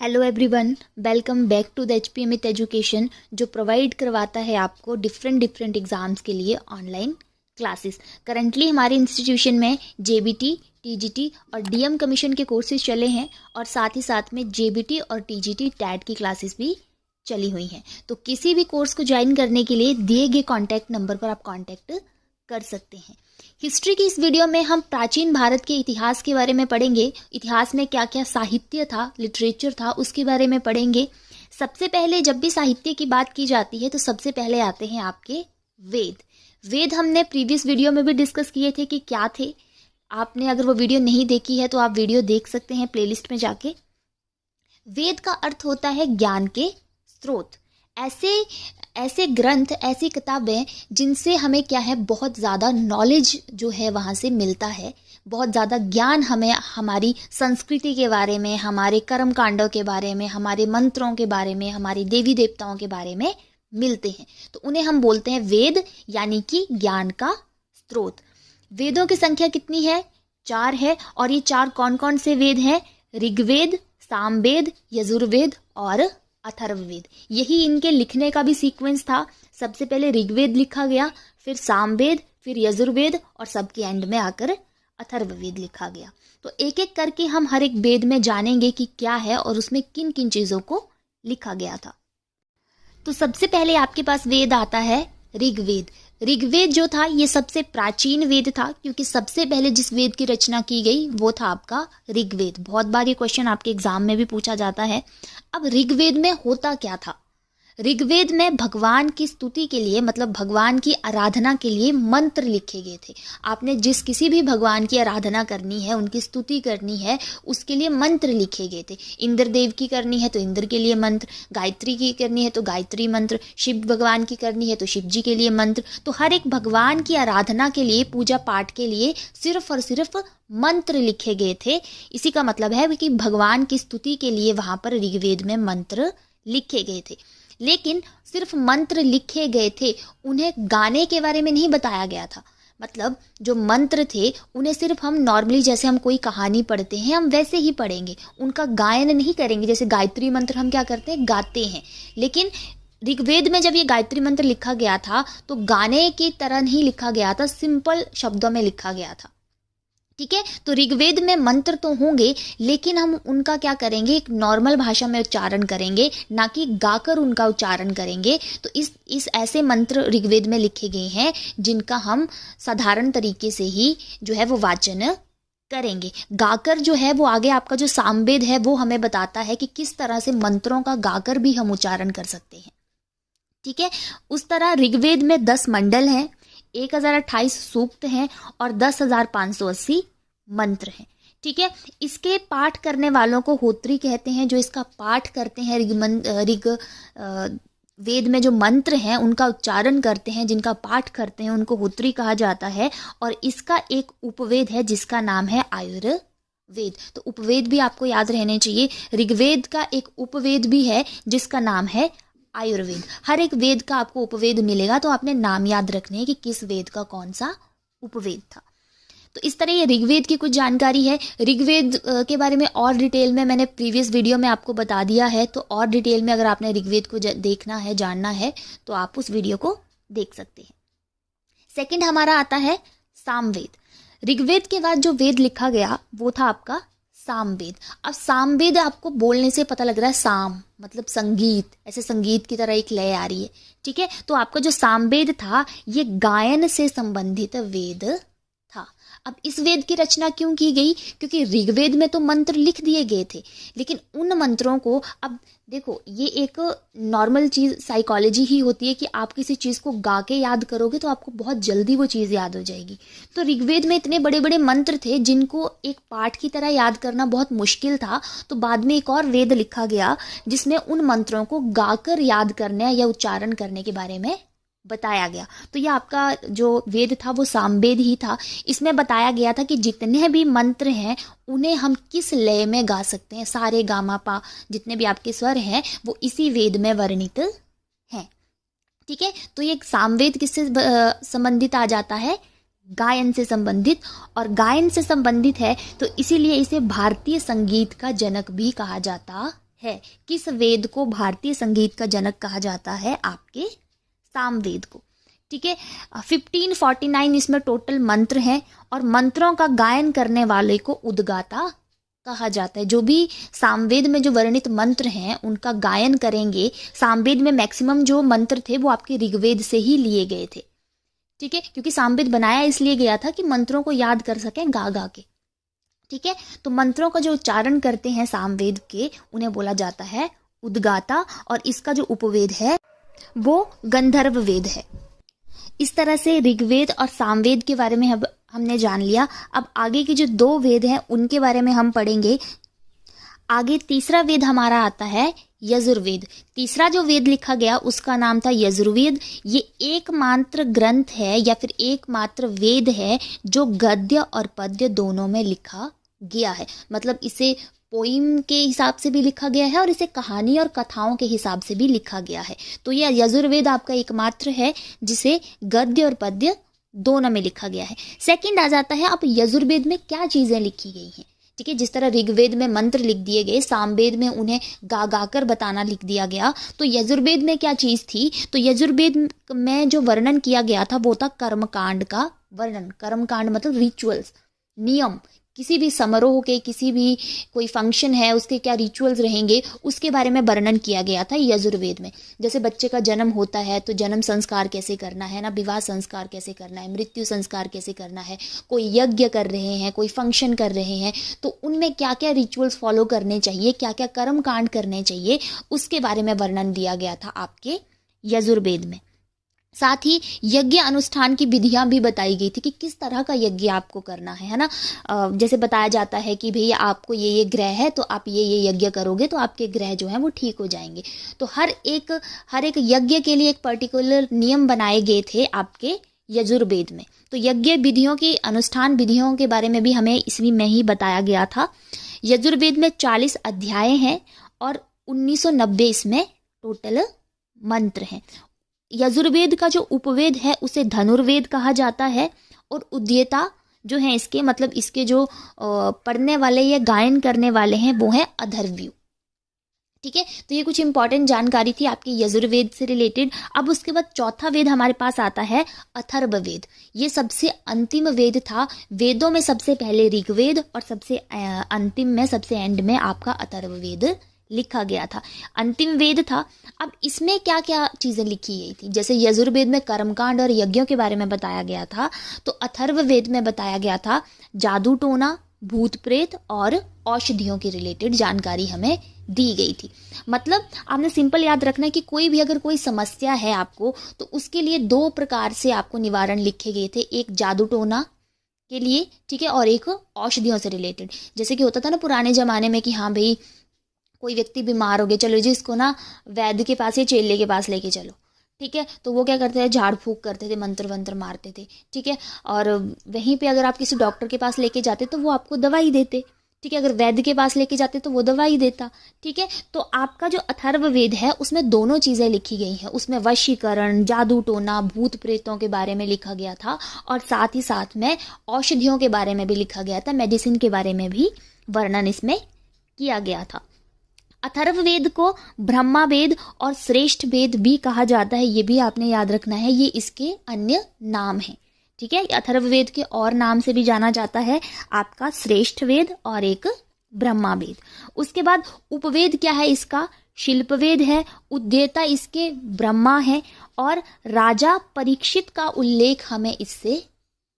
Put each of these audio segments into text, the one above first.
Hello everyone, welcome back to the HP Amit education, जो provide करवाता है आपको डिफरेंट एग्जाम्स के लिए ऑनलाइन क्लासेस। करंटली हमारे इंस्टीट्यूशन में जेबीटी, टीजीटी और डीएम कमीशन के कोर्सेज चले हैं और साथ ही साथ में जेबीटी और टीजीटी टैट की क्लासेस भी चली हुई हैं। तो किसी भी कोर्स को ज्वाइन करने के लिए दिए गए कॉन्टैक्ट नंबर पर आप कॉन्टैक्ट कर सकते हैं। हिस्ट्री की इस वीडियो में हम प्राचीन भारत के इतिहास के बारे में पढ़ेंगे। इतिहास में क्या क्या साहित्य था, लिटरेचर था, उसके बारे में पढ़ेंगे। सबसे पहले जब भी साहित्य की बात की जाती है तो सबसे पहले आते हैं आपके वेद। वेद हमने प्रीवियस वीडियो में भी डिस्कस किए थे कि क्या थे। आपने अगर वो वीडियो नहीं देखी है तो आप वीडियो देख सकते हैं प्लेलिस्ट में जाके। वेद का अर्थ होता है ज्ञान के स्रोत। ऐसे ग्रंथ, ऐसी किताबें जिनसे हमें क्या है, बहुत ज़्यादा नॉलेज जो है वहाँ से मिलता है। बहुत ज़्यादा ज्ञान हमें हमारी संस्कृति के बारे में, हमारे कर्म कांडों के बारे में, हमारे मंत्रों के बारे में, हमारे देवी देवताओं के बारे में मिलते हैं। तो उन्हें हम बोलते हैं वेद, यानी कि ज्ञान का स्रोत। वेदों की संख्या कितनी है? 4 है। और ये 4 कौन कौन से वेद हैं? ऋग्वेद, सामवेद, यजुर्वेद और अथर्ववेद। यही इनके लिखने का भी सीक्वेंस था। सबसे पहले ऋग्वेद लिखा गया, फिर सामवेद, फिर यजुर्वेद और सबके एंड में आकर अथर्ववेद लिखा गया। तो एक एक करके हम हर एक वेद में जानेंगे कि क्या है और उसमें किन किन चीज़ों को लिखा गया था। तो सबसे पहले आपके पास वेद आता है ऋग्वेद। ऋग्वेद जो था ये सबसे प्राचीन वेद था, क्योंकि सबसे पहले जिस वेद की रचना की गई वो था आपका ऋग्वेद। बहुत बार ये क्वेश्चन आपके एग्जाम में भी पूछा जाता है। अब ऋग्वेद में होता क्या था? ऋग्वेद में भगवान की स्तुति के लिए, मतलब भगवान की आराधना के लिए मंत्र लिखे गए थे। आपने किसी भी भगवान की आराधना करनी है, उनकी स्तुति करनी है, उसके लिए मंत्र लिखे गए थे। इंद्र देव की करनी है तो इंद्र के लिए मंत्र, गायत्री की करनी है तो गायत्री मंत्र, शिव भगवान की करनी है तो शिव जी के लिए मंत्र। तो हर एक भगवान की आराधना के लिए, पूजा पाठ के लिए सिर्फ और सिर्फ मंत्र लिखे गए थे। इसी का मतलब है कि भगवान की स्तुति के लिए वहां पर ऋग्वेद में मंत्र लिखे गए थे। लेकिन सिर्फ मंत्र लिखे गए थे, उन्हें गाने के बारे में नहीं बताया गया था। मतलब जो मंत्र थे उन्हें सिर्फ हम नॉर्मली, जैसे हम कोई कहानी पढ़ते हैं, हम वैसे ही पढ़ेंगे, उनका गायन नहीं करेंगे। जैसे गायत्री मंत्र हम क्या करते हैं, गाते हैं। लेकिन ऋग्वेद में जब ये गायत्री मंत्र लिखा गया था तो गाने की तरह नहीं लिखा गया था, सिंपल शब्दों में लिखा गया था। ठीक है, तो ऋग्वेद में मंत्र तो होंगे, लेकिन हम उनका क्या करेंगे, एक नॉर्मल भाषा में उच्चारण करेंगे, ना कि गाकर उनका उच्चारण करेंगे। तो इस ऐसे मंत्र ऋग्वेद में लिखे गए हैं जिनका हम साधारण तरीके से ही जो है वो वाचन करेंगे। गाकर जो है वो आगे आपका जो सामवेद है वो हमें बताता है कि किस तरह से मंत्रों का गाकर भी हम उच्चारण कर सकते हैं। ठीक है, उस तरह ऋग्वेद में 10 मंडल हैं, 1028 सूक्त हैं और 10,580 मंत्र हैं। ठीक है, इसके पाठ करने वालों को होत्री कहते हैं। जो इसका पाठ करते हैं, वेद में जो मंत्र हैं उनका उच्चारण करते हैं, जिनका पाठ करते हैं, उनको होत्री कहा जाता है। और इसका एक उपवेद है जिसका नाम है आयुर्वेद। तो उपवेद भी आपको याद रहने चाहिए। ऋग्वेद का एक उपवेद भी है जिसका नाम है आयुर्वेद। हर एक वेद का आपको उपवेद मिलेगा, तो आपने नाम याद रखने हैं कि किस वेद का कौन सा उपवेद था। तो इस तरह ये ऋग्वेद की कुछ जानकारी है। ऋग्वेद के बारे में और डिटेल में मैंने प्रीवियस वीडियो में आपको बता दिया है। तो और डिटेल में अगर आपने ऋग्वेद को देखना है, जानना है, तो आप उस वीडियो को देख सकते हैं। सेकंड हमारा आता है सामवेद। ऋग्वेद के बाद जो वेद लिखा गया वो था आपका सामवेद। अब सामवेद आपको बोलने से पता लग रहा है, साम मतलब संगीत, ऐसे संगीत की तरह एक लय आ रही है। ठीक है, तो आपका जो सामवेद था ये गायन से संबंधित वेद था। अब इस वेद की रचना क्यों की गई? क्योंकि ऋग्वेद में तो मंत्र लिख दिए गए थे, लेकिन उन मंत्रों को, अब देखो ये एक नॉर्मल चीज़ साइकोलॉजी ही होती है कि आप किसी चीज़ को गा के याद करोगे तो आपको बहुत जल्दी वो चीज़ याद हो जाएगी। तो ऋग्वेद में इतने बड़े बड़े मंत्र थे जिनको एक पाठ की तरह याद करना बहुत मुश्किल था। तो बाद में एक और वेद लिखा गया जिसमें उन मंत्रों को गाकर याद करने या उच्चारण करने के बारे में बताया गया। तो यह आपका जो वेद था वो सामवेद ही था। इसमें बताया गया था कि जितने भी मंत्र हैं उन्हें हम किस लय में गा सकते हैं। सारे गामा पा जितने भी आपके स्वर हैं वो इसी वेद में वर्णित हैं। ठीक है, तो ये सामवेद किससे संबंधित आ जाता है? गायन से संबंधित, और गायन से संबंधित है तो इसीलिए इसे भारतीय संगीत का जनक भी कहा जाता है? किस वेद को भारतीय संगीत का जनक कहा जाता है? आपके सामवेद को। ठीक है, 1549 इसमें टोटल मंत्र हैं और मंत्रों का गायन करने वाले को उद्गाता कहा जाता है। जो भी सामवेद में जो वर्णित मंत्र हैं उनका गायन करेंगे। सामवेद में मैक्सिमम जो मंत्र थे वो आपके ऋग्वेद से ही लिए गए थे। ठीक है, क्योंकि सामवेद बनाया इसलिए गया था कि मंत्रों को याद कर सकें गा गा के। ठीक है, तो मंत्रों का जो उच्चारण करते हैं सामवेद के, उन्हें बोला जाता है उद्गाता, और इसका जो उपवेद है वो गंधर्व वेद है। इस तरह से ऋग्वेद और सामवेद के बारे में हमने जान लिया। अब आगे के जो 2 वेद हैं उनके बारे में हम पढ़ेंगे। आगे तीसरा वेद हमारा आता है यजुर्वेद। तीसरा जो वेद लिखा गया उसका नाम था यजुर्वेद। ये एकमात्र ग्रंथ है या फिर एकमात्र वेद है जो गद्य और पद्य दोनों में लिखा गया है। मतलब इसे पोइम के हिसाब से भी लिखा गया है और इसे कहानी और कथाओं के हिसाब से भी लिखा गया है। तो यह यजुर्वेद आपका एकमात्र है जिसे गद्य और पद्य दोनों में लिखा गया है। सेकंड आ जाता है अब यजुर्वेद में क्या चीजें लिखी गई हैं। ठीक है, जिस तरह ऋग्वेद में मंत्र लिख दिए गए, सामवेद में उन्हें गा गा कर बताना लिख दिया गया, तो यजुर्वेद में क्या चीज थी? तो यजुर्वेद में जो वर्णन किया गया था वो था कर्मकांड का वर्णन। कर्मकांड मतलब रिचुअल्स, नियम, किसी भी समारोह के, किसी भी कोई फंक्शन है उसके क्या रिचुअल्स रहेंगे उसके बारे में वर्णन किया गया था यजुर्वेद में। जैसे बच्चे का जन्म होता है तो जन्म संस्कार कैसे करना है ना, विवाह संस्कार कैसे करना है, मृत्यु संस्कार कैसे करना है, कोई यज्ञ कर रहे हैं, कोई फंक्शन कर रहे हैं तो उनमें क्या क्या रिचुअल्स फॉलो करने चाहिए, क्या क्या कर्म कांड करने चाहिए, उसके बारे में वर्णन दिया गया था आपके यजुर्वेद में। साथ ही यज्ञ अनुष्ठान की विधियां भी बताई गई थी कि किस तरह का यज्ञ आपको करना है ना। जैसे बताया जाता है कि भैया आपको ये ग्रह है तो आप ये यज्ञ करोगे तो आपके ग्रह जो हैं वो ठीक हो जाएंगे। तो हर एक यज्ञ के लिए एक पर्टिकुलर नियम बनाए गए थे आपके यजुर्वेद में। तो यज्ञ विधियों की, अनुष्ठान विधियों के बारे में भी हमें इसमें में ही बताया गया था। यजुर्वेद में 40 अध्याय हैं और 1990 इसमें टोटल मंत्र हैं। यजुर्वेद का जो उपवेद है उसे धनुर्वेद कहा जाता है और उद्यता जो है इसके, मतलब इसके जो पढ़ने वाले या गायन करने वाले हैं वो है अथर्वयु। ठीक है, तो ये कुछ इंपॉर्टेंट जानकारी थी आपके यजुर्वेद से रिलेटेड। अब उसके बाद चौथा वेद हमारे पास आता है अथर्ववेद। ये सबसे अंतिम वेद था। वेदों में सबसे पहले ऋग्वेद और सबसे अंतिम में, सबसे एंड में आपका अथर्ववेद लिखा गया था, अंतिम वेद था। अब इसमें क्या क्या चीजें लिखी गई थी? जैसे यजुर्वेद में कर्मकांड और यज्ञों के बारे में बताया गया था, तो अथर्ववेद में बताया गया था जादू टोना, भूत प्रेत और औषधियों के रिलेटेड जानकारी हमें दी गई थी। मतलब आपने सिंपल याद रखना है कि कोई भी अगर कोई समस्या है आपको तो उसके लिए 2 प्रकार से आपको निवारण लिखे गए थे, एक जादू टोना के लिए, ठीक है, और एक औषधियों से रिलेटेड। जैसे कि होता था ना पुराने जमाने में कि हाँ भाई कोई व्यक्ति बीमार हो गया, चलो जी इसको ना वैद्य के पास या चेले के पास लेके चलो। ठीक है, तो वो क्या करते थे, झाड़ फूक करते थे, मंत्र वंत्र मारते थे। ठीक है, और वहीं पे अगर आप किसी डॉक्टर के पास लेके जाते तो वो आपको दवाई देते। ठीक है, अगर वैद्य के पास लेके जाते तो वो दवाई देता। ठीक है, तो आपका जो अथर्ववेद है उसमें दोनों चीजें लिखी गई हैं। उसमें वशीकरण, जादू टोना, भूत प्रेतों के बारे में लिखा गया था और साथ ही साथ में औषधियों के बारे में भी लिखा गया था, मेडिसिन के बारे में भी वर्णन इसमें किया गया था। अथर्ववेद को ब्रह्मा वेद और श्रेष्ठ वेद भी कहा जाता है, ये भी आपने याद रखना है, ये इसके अन्य नाम हैं। ठीक है, अथर्ववेद के और नाम से भी जाना जाता है आपका श्रेष्ठ वेद और एक ब्रह्मा वेद। उसके बाद उपवेद क्या है इसका? शिल्पवेद है। उद्यता इसके ब्रह्मा है और राजा परीक्षित का उल्लेख हमें इससे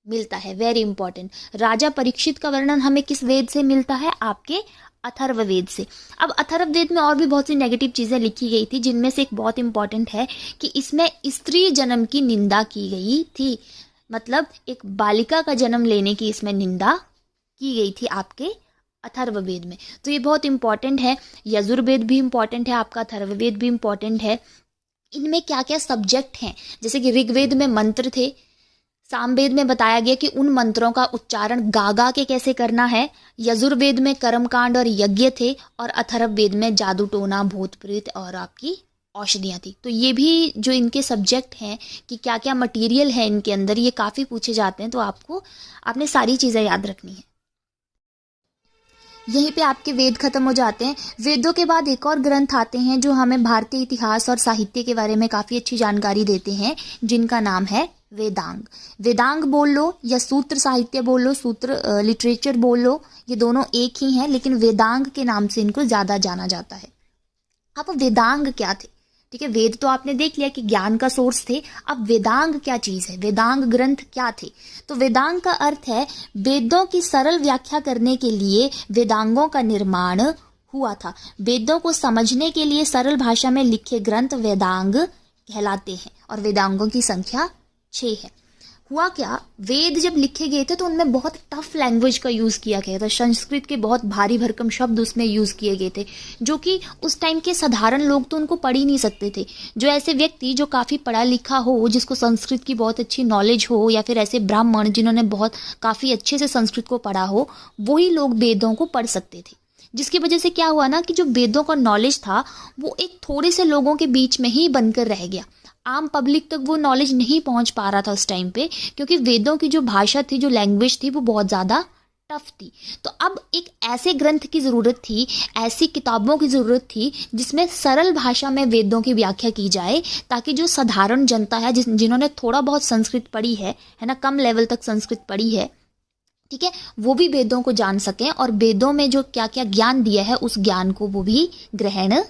मिलता है। वेरी इंपॉर्टेंट, राजा परीक्षित का वर्णन हमें किस वेद से मिलता है? आपके अथर्ववेद से। अब अथर्ववेद में और भी बहुत सी नेगेटिव चीजें लिखी गई थी, जिनमें से एक बहुत इंपॉर्टेंट है कि इसमें स्त्री जन्म की निंदा की गई थी। मतलब एक बालिका का जन्म लेने की इसमें निंदा की गई थी आपके अथर्ववेद में। तो ये बहुत इंपॉर्टेंट है। यजुर्वेद भी इंपॉर्टेंट है आपका, अथर्ववेद भी इंपॉर्टेंट है। इनमें क्या क्या सब्जेक्ट हैं? जैसे कि ऋग्वेद में मंत्र थे, सामवेद में बताया गया कि उन मंत्रों का उच्चारण गा गा के कैसे करना है, यजुर्वेद में कर्मकांड और यज्ञ थे और अथर्ववेद में जादू टोना, भूत प्रेत और आपकी औषधियाँ थी। तो ये भी जो इनके सब्जेक्ट हैं कि क्या क्या मटेरियल है इनके अंदर, ये काफ़ी पूछे जाते हैं, तो आपने सारी चीज़ें याद रखनी है। यहीं पे आपके वेद खत्म हो जाते हैं। वेदों के बाद एक और ग्रंथ आते हैं जो हमें भारतीय इतिहास और साहित्य के बारे में काफ़ी अच्छी जानकारी देते हैं, जिनका नाम है वेदांग। वेदांग बोल लो या सूत्र साहित्य बोल लो, सूत्र लिटरेचर बोल लो, ये दोनों एक ही हैं, लेकिन वेदांग के नाम से इनको ज़्यादा जाना जाता है। अब वेदांग क्या थे? ठीक है, वेद तो आपने देख लिया कि ज्ञान का सोर्स थे। अब वेदांग क्या चीज है, वेदांग ग्रंथ क्या थे? तो वेदांग का अर्थ है वेदों की सरल व्याख्या करने के लिए वेदांगों का निर्माण हुआ था। वेदों को समझने के लिए सरल भाषा में लिखे ग्रंथ वेदांग कहलाते हैं और वेदांगों की संख्या 6 है। हुआ क्या, वेद जब लिखे गए थे तो उनमें बहुत टफ लैंग्वेज का यूज किया गया था। संस्कृत के बहुत भारी भरकम शब्द उसमें यूज किए गए थे, जो कि उस टाइम के साधारण लोग तो उनको पढ़ ही नहीं सकते थे। जो ऐसे व्यक्ति जो काफी पढ़ा लिखा हो, जिसको संस्कृत की बहुत अच्छी नॉलेज हो, या फिर ऐसे ब्राह्मण जिन्होंने बहुत काफी अच्छे से संस्कृत को पढ़ा हो, वही लोग वेदों को पढ़ सकते थे। जिसकी वजह से क्या हुआ ना कि जो वेदों का नॉलेज था वो एक थोड़े से लोगों के बीच में ही बनकर रह गया। आम पब्लिक तक वो नॉलेज नहीं पहुंच पा रहा था उस टाइम पे, क्योंकि वेदों की जो भाषा थी, जो लैंग्वेज थी, वो बहुत ज़्यादा टफ थी। तो अब एक ऐसे ग्रंथ की ज़रूरत थी, ऐसी किताबों की ज़रूरत थी जिसमें सरल भाषा में वेदों की व्याख्या की जाए, ताकि जो साधारण जनता है, जिन्होंने थोड़ा बहुत संस्कृत पढ़ी है ना, कम लेवल तक संस्कृत पढ़ी है, ठीक है, वो भी वेदों को जान सकें और वेदों में जो क्या क्या ज्ञान दिया है उस ज्ञान को वो भी ग्रहण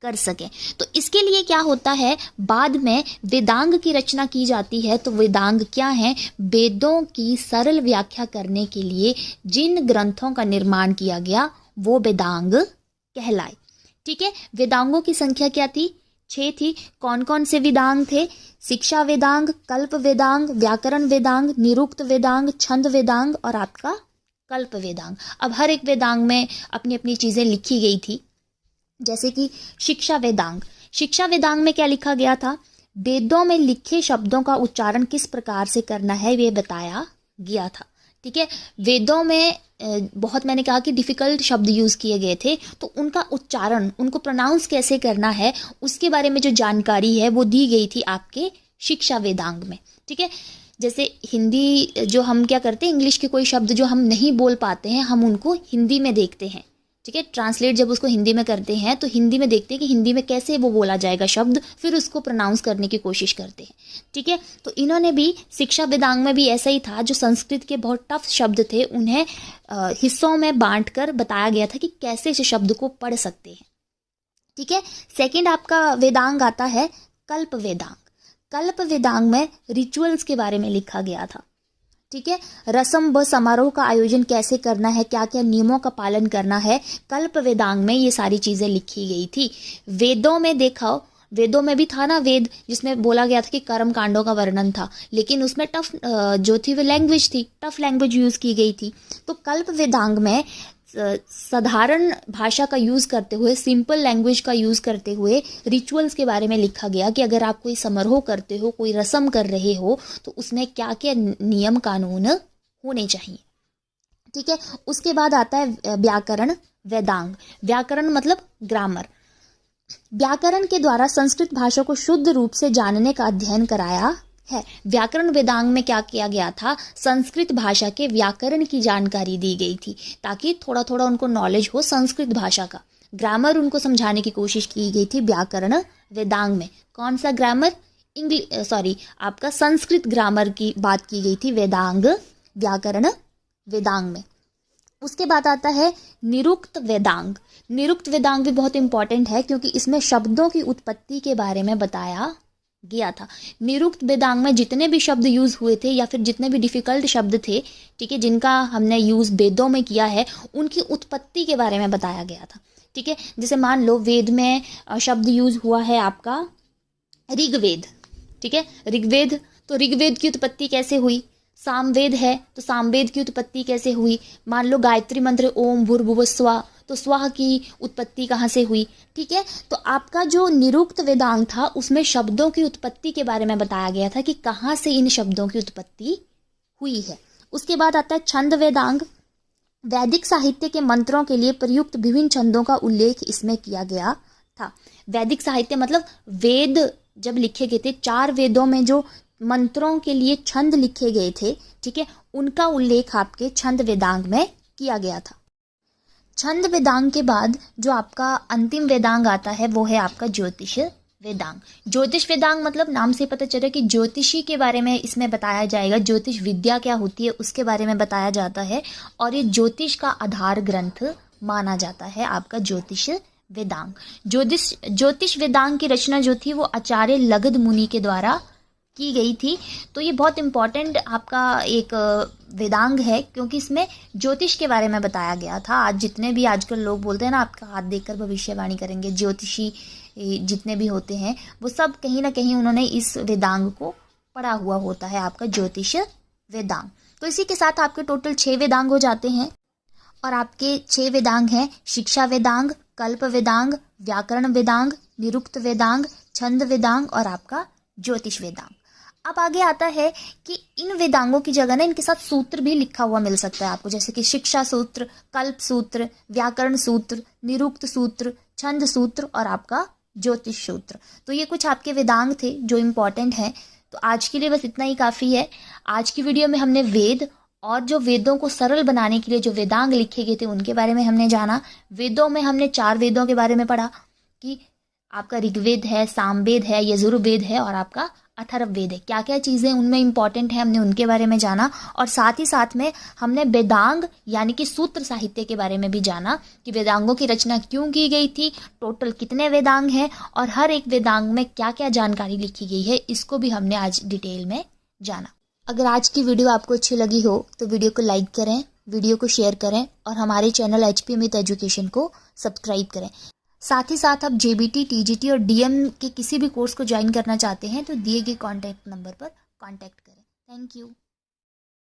कर सकें। तो इसके लिए क्या होता है, बाद में वेदांग की रचना की जाती है। तो वेदांग क्या है? वेदों की सरल व्याख्या करने के लिए जिन ग्रंथों का निर्माण किया गया वो वेदांग कहलाए। ठीक है, वेदांगों की संख्या क्या थी? 6 थी। कौन कौन से वेदांग थे? शिक्षा वेदांग, कल्प वेदांग, व्याकरण वेदांग, निरुक्त वेदांग, छंद वेदांग और आपका कल्प वेदांग। अब हर एक वेदांग में अपनी अपनी चीजें लिखी गई थी। जैसे कि शिक्षा वेदांग, शिक्षा वेदांग में क्या लिखा गया था? वेदों में लिखे शब्दों का उच्चारण किस प्रकार से करना है ये बताया गया था। ठीक है, वेदों में बहुत, मैंने कहा कि डिफिकल्ट शब्द यूज किए गए थे, तो उनका उच्चारण, उनको प्रोनाउंस कैसे करना है उसके बारे में जो जानकारी है वो दी गई थी आपके शिक्षा वेदांग में। ठीक है, जैसे हिंदी जो हम क्या करते हैं, इंग्लिश के कोई शब्द जो हम नहीं बोल पाते हैं, हम उनको हिंदी में देखते हैं। ठीक है, ट्रांसलेट जब उसको हिंदी में करते हैं तो हिंदी में देखते हैं कि हिंदी में कैसे वो बोला जाएगा शब्द, फिर उसको प्रोनाउंस करने की कोशिश करते हैं। ठीक है, तो इन्होंने भी शिक्षा वेदांग में भी ऐसा ही था। जो संस्कृत के बहुत टफ शब्द थे उन्हें हिस्सों में बांटकर बताया गया था कि कैसे इस शब्द को पढ़ सकते हैं। ठीक है, सेकंड आपका वेदांग आता है कल्प वेदांग। कल्प वेदांग में रिचुअल्स के बारे में लिखा गया था। ठीक है, रस्म व समारोह का आयोजन कैसे करना है, क्या क्या नियमों का पालन करना है, कल्प वेदांग में ये सारी चीजें लिखी गई थी। वेदों में देखा, वेदों में भी था ना वेद जिसमें बोला गया था कि कर्म कांडों का वर्णन था, लेकिन उसमें टफ जो थी वो लैंग्वेज थी, टफ लैंग्वेज यूज की गई थी। तो कल्प वेदांग में साधारण भाषा का यूज करते हुए, सिंपल लैंग्वेज का यूज करते हुए रिचुअल्स के बारे में लिखा गया कि अगर आप कोई समारोह करते हो, कोई रस्म कर रहे हो, तो उसमें क्या क्या नियम कानून होने चाहिए। ठीक है, उसके बाद आता है व्याकरण वेदांग। व्याकरण मतलब ग्रामर। व्याकरण के द्वारा संस्कृत भाषा को शुद्ध रूप से जानने का अध्ययन कराया है। व्याकरण वेदांग में क्या किया गया था? संस्कृत भाषा के व्याकरण की जानकारी दी गई थी, ताकि थोड़ा थोड़ा उनको नॉलेज हो संस्कृत भाषा का। ग्रामर उनको समझाने की कोशिश की गई थी व्याकरण वेदांग में। कौन सा ग्रामर? आपका संस्कृत ग्रामर की बात की गई थी वेदांग, व्याकरण वेदांग में। उसके बाद आता है निरुक्त वेदांग। निरुक्त वेदांग भी बहुत इंपॉर्टेंट है, क्योंकि इसमें शब्दों की उत्पत्ति के बारे में बताया गया था। निरुक्त वेदांग में जितने भी शब्द यूज हुए थे, या फिर जितने भी डिफिकल्ट शब्द थे, ठीक है, जिनका हमने यूज वेदों में किया है, उनकी उत्पत्ति के बारे में बताया गया था। ठीक है, जैसे मान लो वेद में शब्द यूज हुआ है आपका ऋग्वेद। ठीक है, ऋग्वेद, तो ऋग्वेद की उत्पत्ति कैसे हुई? सामवेद है तो सामवेद की उत्पत्ति कैसे हुई? मान लो गायत्री मंत्र ओम भूर्भुवः स्वः, तो स्वाह की उत्पत्ति कहाँ से हुई? ठीक है, तो आपका जो निरुक्त वेदांग था उसमें शब्दों की उत्पत्ति के बारे में बताया गया था कि कहाँ से इन शब्दों की उत्पत्ति हुई है। उसके बाद आता है छंद वेदांग। वैदिक साहित्य के मंत्रों के लिए प्रयुक्त विभिन्न छंदों का उल्लेख इसमें किया गया था। वैदिक साहित्य मतलब वेद जब लिखे गए थे, 4 वेदों में जो मंत्रों के लिए छंद लिखे गए थे, ठीक है, उनका उल्लेख आपके छंद वेदांग में किया गया था। छंद वेदांग के बाद जो आपका अंतिम वेदांग आता है वो है आपका ज्योतिष वेदांग। ज्योतिष वेदांग मतलब नाम से पता चल रहा है कि ज्योतिषी के बारे में इसमें बताया जाएगा, ज्योतिष विद्या क्या होती है उसके बारे में बताया जाता है, और ये ज्योतिष का आधार ग्रंथ माना जाता है आपका ज्योतिष वेदांग। ज्योतिष वेदांग की रचना जो थी वो आचार्य लगध मुनि के द्वारा की गई थी। तो ये बहुत इम्पॉर्टेंट आपका एक वेदांग है, क्योंकि इसमें ज्योतिष के बारे में बताया गया था। आज जितने भी आजकल लोग बोलते हैं ना आपका हाथ देखकर भविष्यवाणी करेंगे, ज्योतिषी जितने भी होते हैं वो सब कहीं ना कहीं उन्होंने इस वेदांग को पढ़ा हुआ होता है, आपका ज्योतिष वेदांग। तो इसी के साथ आपके टोटल 6 वेदांग हो जाते हैं, और आपके 6 वेदांग हैं शिक्षा वेदांग, कल्प वेदांग, व्याकरण वेदांग, निरुक्त वेदांग, छंद वेदांग और आपका ज्योतिष वेदांग। अब आगे आता है कि इन वेदांगों की जगह ना इनके साथ सूत्र भी लिखा हुआ मिल सकता है आपको, जैसे कि शिक्षा सूत्र, कल्प सूत्र, व्याकरण सूत्र, निरुक्त सूत्र, छंद सूत्र और आपका ज्योतिष सूत्र। तो ये कुछ आपके वेदांग थे जो इम्पोर्टेंट हैं। तो आज के लिए बस इतना ही काफ़ी है। आज की वीडियो में हमने वेद और जो वेदों को सरल बनाने के लिए जो वेदांग लिखे गए थे उनके बारे में हमने जाना। वेदों में हमने 4 वेदों के बारे में पढ़ा कि आपका ऋग्वेद है, सामवेद है, यजुर्वेद है और आपका अथर्ववेद है। क्या क्या चीज़ें उनमें इंपॉर्टेंट है हमने उनके बारे में जाना, और साथ ही साथ में हमने वेदांग यानी कि सूत्र साहित्य के बारे में भी जाना कि वेदांगों की रचना क्यों की गई थी, टोटल कितने वेदांग हैं और हर एक वेदांग में क्या क्या जानकारी लिखी गई है, इसको भी हमने आज डिटेल में जाना। अगर आज की वीडियो आपको अच्छी लगी हो तो वीडियो को लाइक करें, वीडियो को शेयर करें और हमारे चैनल HP अमित एजुकेशन को सब्सक्राइब करें। साथ ही साथ आप JBT, TGT और DM के किसी भी कोर्स को ज्वाइन करना चाहते हैं तो दिए गए कॉन्टैक्ट नंबर पर कॉन्टैक्ट करें। Thank you.